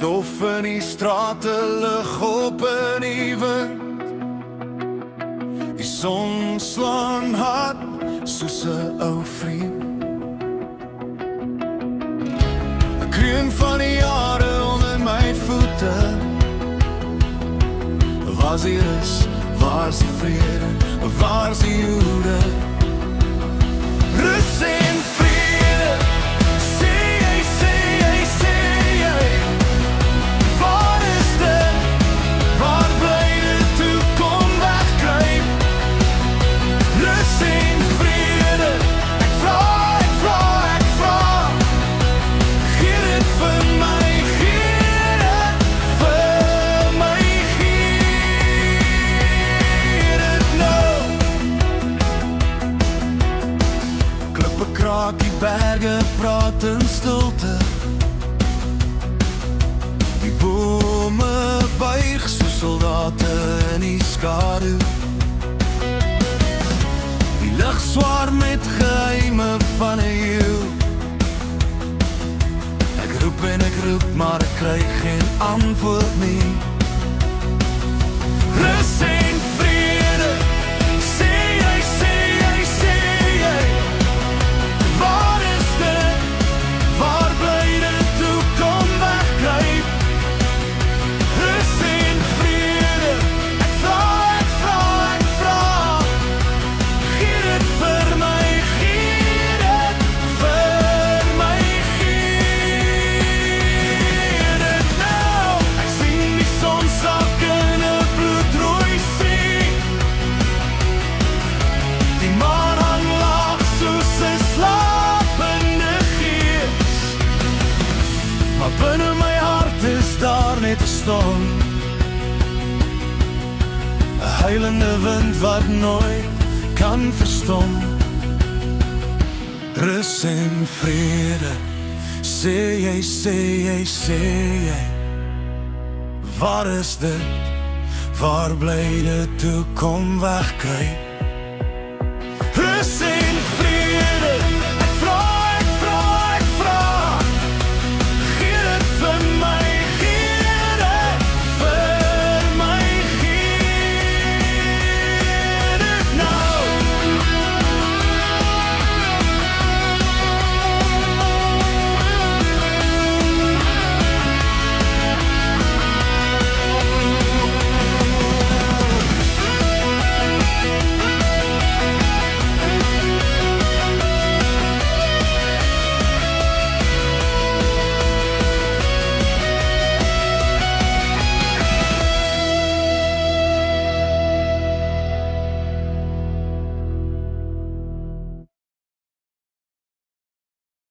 Stof in die strate, lig op in die wind. Die son slaan hard soos 'n ou vriend. 'n Kreun van die jare onder my voete. Waar's die rus, waar's die vrede, waar's die Jode? Rus en vrede, sê jy, sê jy, sê jy. Waar is dit, waar bly dit, toe kom wegkruip? Rus en vrede, ek vra, ek vra, ek vra. Gee dit vir my, gee dit vir my, gee dit nou. Klippe kraak, die berge praat in stilte. Die bome buig soos soldate in die skadu. Die lug swaar met geheime van 'n eeu. Ek roep en ek roep, maar ek kry geen antwoord nie. Rus en vrede, sê jy, sê jy, sê jy. Waar is dit, waar bly dit, toe kom wegkruip? Rus en vrede, ek vra, ek vra, ek vra. Gee dit vir my, gee dit vir my, gee dit nou. Ek sien die son sak in 'n bloedrooi see. Die maan hang laag soos 'n slapende gees. Maar binne my hart is daar net 'n storm. 'n huilende wind wat nooit kan verstom. Rus en vrede, sê jy, sê jy, sê jy. Waar is dit, waar bly dit, toe kom wegkruip? Rus en vrede.